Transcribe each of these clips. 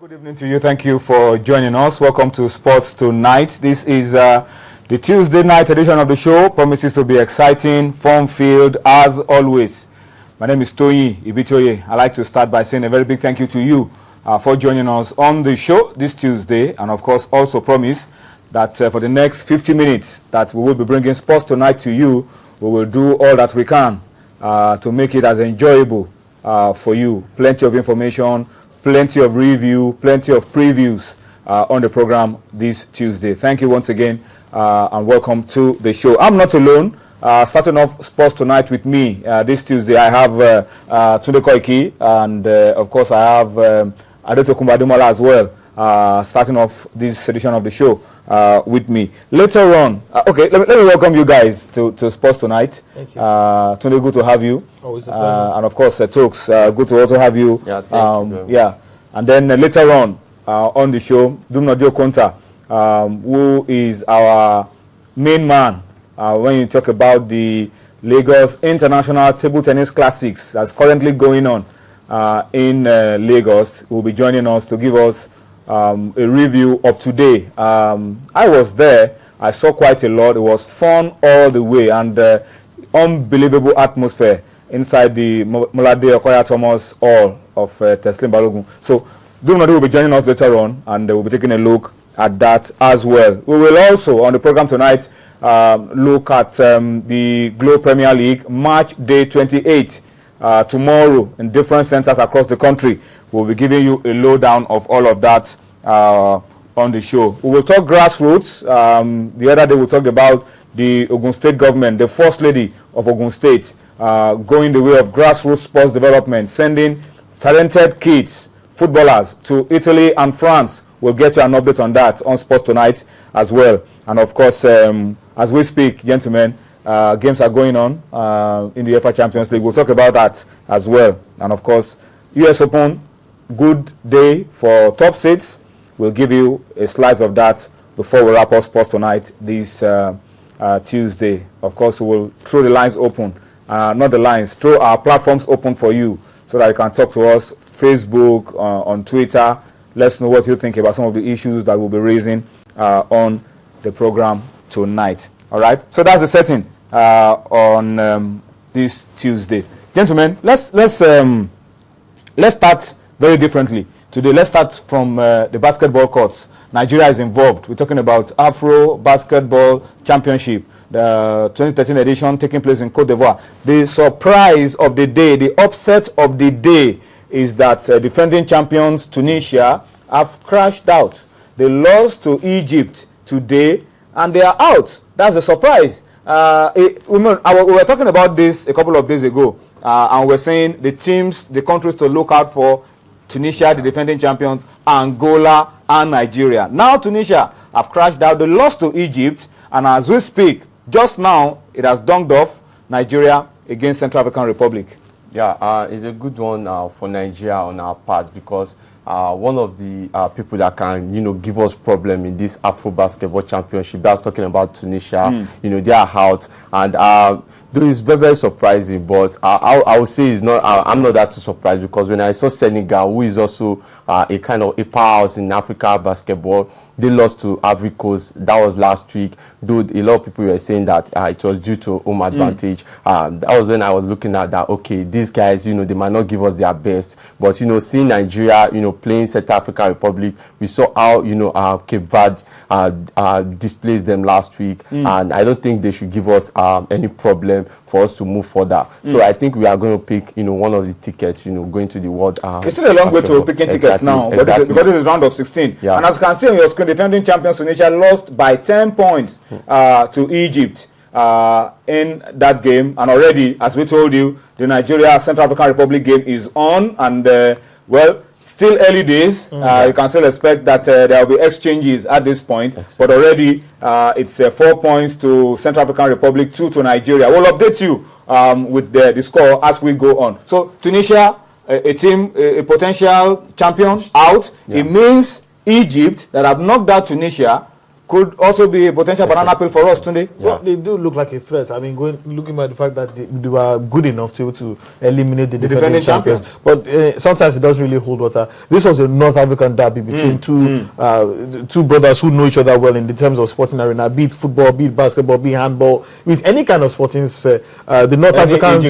Good evening to you. Thank you for joining us. Welcome to Sports Tonight. This is the Tuesday night edition of the show. Promises to be exciting, fun-filled as always. My name is Toyi Ibitoye. I'd like to start by saying a very big thank you to you for joining us on the show this Tuesday, and of course also promise that for the next 50 minutes that we will be bringing Sports Tonight to you, we will do all that we can to make it as enjoyable for you. Plenty of information, plenty of review, plenty of previews on the program this Tuesday. Thank you once again and welcome to the show. I'm not alone. Starting off Sports Tonight with me this Tuesday, I have Tunde Koiki, and of course I have Adetokunbo Ademola as well, starting off this edition of the show with me. Later on, okay, let me welcome you guys to Sports Tonight. Thank you. Tunde, good to have you. Always a pleasure. And of course, Tokes, good to also have you. Yeah, thank you. Yeah, and then later on the show, Dumnodio Konta, who is our main man when you talk about the Lagos International Table Tennis Classics that's currently going on in Lagos, will be joining us to give us a review of today. I was there. I saw quite a lot. It was fun all the way, and unbelievable atmosphere inside the Molade Okoya Thomas Hall of Teslim Balogun. So Dumnodio will be joining us later on, and we'll be taking a look at that as well. We will also, on the program tonight, look at the Globe Premier League match day 28 tomorrow in different centers across the country. We'll be giving you a lowdown of all of that on the show. We will talk grassroots. The other day we talked about the Ogun State government, the First Lady of Ogun State, going the way of grassroots sports development, sending talented kids, footballers to Italy and France. We'll get you an update on that on Sports Tonight as well. And of course, as we speak, gentlemen, games are going on in the UEFA Champions League. We'll talk about that as well. And of course, US Open, good day for top seeds. We'll give you a slice of that before we wrap up Sports Tonight this Tuesday. Of course, we will throw the lines open, not the lines, throw our platforms open for you so that you can talk to us, Facebook, on Twitter. Let's know what you think about some of the issues that we'll be raising on the program tonight. All right, so that's the setting on this Tuesday, gentlemen. Let's start very differently today. Let's start from the basketball courts. Nigeria is involved. We're talking about Afro Basketball Championship, the 2013 edition taking place in Cote d'Ivoire. The surprise of the day, the upset of the day, is that defending champions Tunisia have crashed out. They lost to Egypt today, and they are out. That's a surprise. We were talking about this a couple of days ago, and we're saying the countries to look out for: Tunisia, the defending champions, Angola, and Nigeria. Now Tunisia have crashed out. They lost to Egypt, and as we speak, just now, it has dunked off Nigeria against Central African Republic. Yeah, it's a good one for Nigeria on our part, because one of the people that can, give us problem in this Afro Basketball Championship, that's talking about Tunisia, they are out. And though it's very, very surprising, but I would say it's not. I'm not that too surprised, because when I saw Senegal, who is also a kind of a powerhouse in Africa basketball, they lost to Ivory Coast. That was last week. Though a lot of people were saying that it was due to home advantage. That was when I was looking at that. Okay, these guys, they might not give us their best, but seeing Nigeria, playing South African Republic, we saw how Cape Verde displaced them last week, and I don't think they should give us any problem for us to move further. So I think we are going to pick, one of the tickets, going to the world. It's still a long way to picking tickets now, but because this is round of 16. Yeah. And as you can see on your screen, defending champions Tunisia lost by 10 points to Egypt in that game. And already, as we told you, the Nigeria Central African Republic game is on, and still early days. You can still expect that there will be exchanges at this point. But already, it's 4 points to Central African Republic, 2 to Nigeria. We'll update you with the score as we go on. So Tunisia, a team, a potential champion, out. Yeah. It means Egypt, that have knocked out Tunisia, could also be a potential banana peel for us today. Yeah. Well, they do look like a threat. I mean, looking at the fact that they were good enough to be able to eliminate the defending champions. But sometimes it doesn't really hold water. This was a North African derby between two brothers who know each other well in the terms of sporting arena, be it football, be it basketball, be it handball, with any kind of sporting sphere. The North Africans,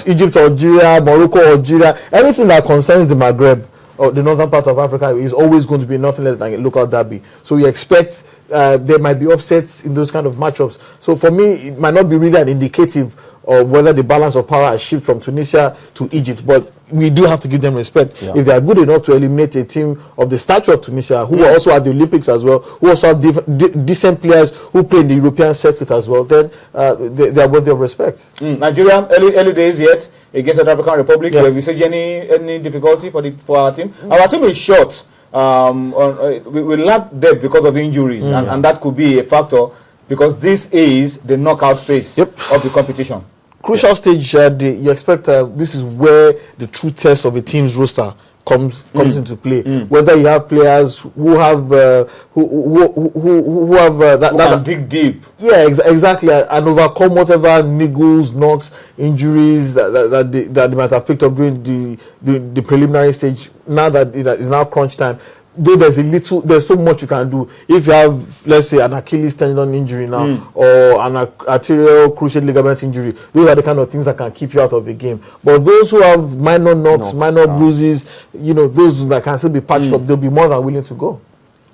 Egypt, Algeria, Morocco, Algeria, anything that concerns the Maghreb, or the northern part of Africa, is always going to be nothing less than a local derby. So you expect there might be upsets in those kind of matchups. So for me, it might not be really an indicative of whether the balance of power has shifted from Tunisia to Egypt, but we do have to give them respect. If they are good enough to eliminate a team of the stature of Tunisia, who are also at the Olympics as well, who also have decent players who play in the European circuit as well, then they are worthy of respect. Nigeria, early days yet against the African Republic. Have you seen any difficulty for our team? Our team is short. We lack depth because of injuries, and that could be a factor, because this is the knockout phase of the competition. Crucial stage. You expect this is where the true test of a team's roster comes into play. Whether you have players who have who can dig deep. Yeah, exactly, and overcome whatever niggles, knocks, injuries that they might have picked up during the preliminary stage. Now that it is now crunch time, though there's so much you can do. If you have, let's say, an Achilles tendon injury now, or an arterial cruciate ligament injury, those are the kind of things that can keep you out of the game. But those who have minor knocks, minor bruises, those that can still be patched up, they'll be more than willing to go.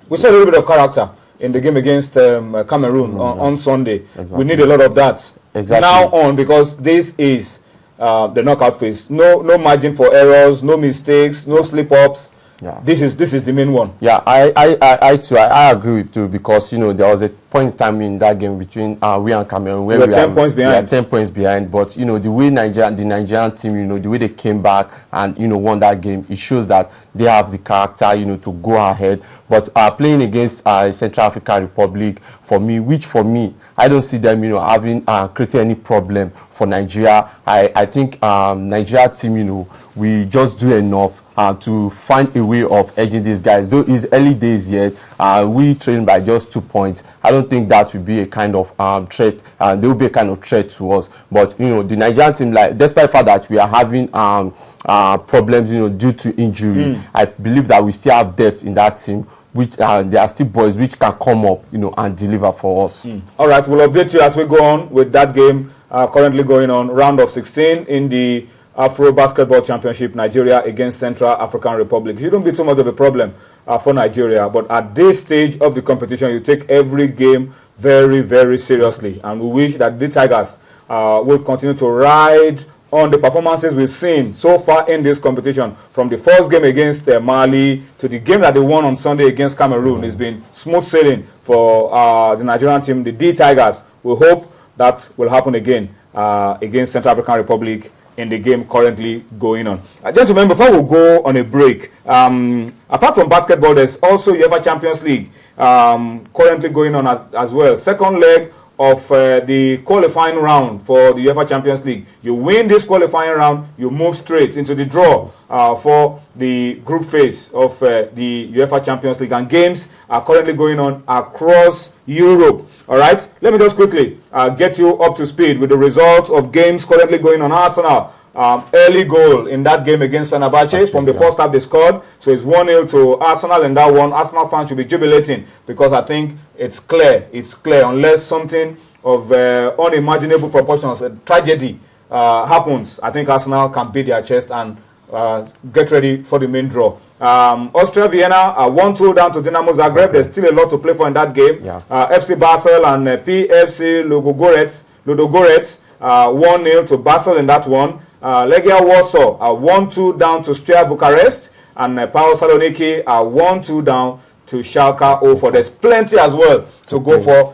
We saw a little bit of character in the game against Cameroon on Sunday. Exactly. We need a lot of that now on, because this is the knockout phase. No margin for errors, no mistakes, no slip-ups. Yeah. This is the main one. Yeah, I too agree with you, because there was a point in time in that game between we and Cameroon where we were 10 points behind. 10 points behind, but the way the Nigerian team, the way they came back and won that game, it shows that they have the character to go ahead. But playing against Central African Republic, for me, I don't see them having created any problem for Nigeria. I think Nigeria team, we just do enough to find a way of edging these guys. Though it's early days yet, we train by just 2 points. I don't think that will be a kind of threat. They will be a kind of threat to us. But the Nigerian team, despite the fact that we are having problems, due to injury, I believe that we still have depth in that team, which there are still boys which can come up, and deliver for us. All right, we'll update you as we go on with that game currently going on, round of 16 in the Afro Basketball Championship, Nigeria against Central African Republic. It shouldn't be too much of a problem for Nigeria, but at this stage of the competition, you take every game very, very seriously, and we wish that the Tigers will continue to ride on the performances we've seen so far in this competition. From the first game against Mali to the game that they won on Sunday against Cameroon, it's been smooth sailing for the Nigerian team, the D Tigers. We hope that will happen again against Central African Republic in the game currently going on. Gentlemen, before we go on a break, apart from basketball, there's also UEFA Champions League currently going on as well. Second leg of the qualifying round for the UEFA Champions League. You win this qualifying round, you move straight into the draw for the group phase of the UEFA Champions League. And games are currently going on across Europe. All right, let me just quickly get you up to speed with the results of games currently going on. Arsenal, early goal in that game against Fenerbahce. From the first half they scored, so it's 1-0 to Arsenal in that one. Arsenal fans should be jubilating, because I think it's clear, unless something of unimaginable proportions, a tragedy happens, I think Arsenal can beat their chest and get ready for the main draw. Austria Vienna 1-2 down to Dinamo Zagreb. There's still a lot to play for in that game. FC Basel and PFC Ludogorets 1-0 to Basel in that one. Legia Warsaw 1-2 down to Steaua Bucharest, and PAOK Saloniki 1-2 down to Schalke 04. There's plenty as well to go for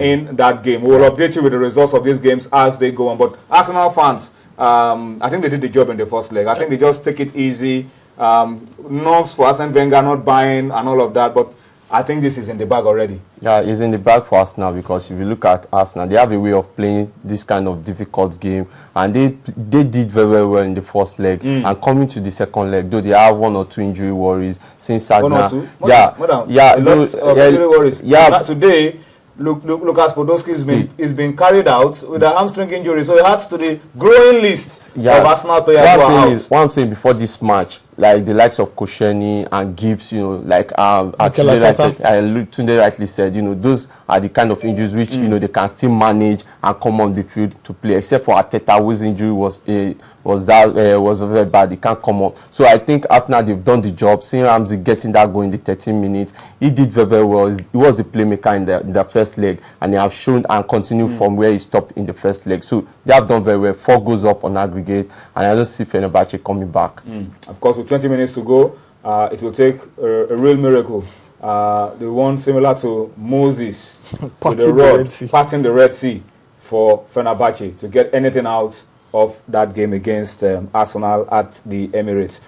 in that game. We will update you with the results of these games as they go on. But Arsenal fans, I think they did the job in the first leg. I think they just take it easy. Knocks for Arsene Wenger not buying and all of that. But I think this is in the bag already. Yeah, it's in the bag for Arsenal, because if you look at Arsenal, they have a way of playing this kind of difficult game, and they did very, very well in the first leg. And coming to the second leg, though they have 1 or 2 injury worries since Sagna. 1 or 2? Yeah, a lot of injury worries. Yeah. Not today, Lucas Podolski is been carried out with a hamstring injury, so he adds to the growing list of Arsenal players who are out. What I'm saying before this match, like the likes of Koscielny and Gibbs, you know, like Tunde rightly said, you know, those are the kind of injuries which you know they can still manage and come on the field to play. Except for Arteta, whose injury was very bad, he can't come up. So I think Arsenal, they've done the job. Seeing Ramsey getting that going in the 13 minutes, he did very, very well. He was a playmaker in the first leg, and they have shown and continued from where he stopped in the first leg. So they have done very well. 4 goals up on aggregate, and I don't see Fenerbahce coming back. Of course, with 20 minutes to go, it will take a real miracle. The one similar to Moses with the rod parting the Red Sea for Fenerbahce to get anything out of that game against Arsenal at the Emirates.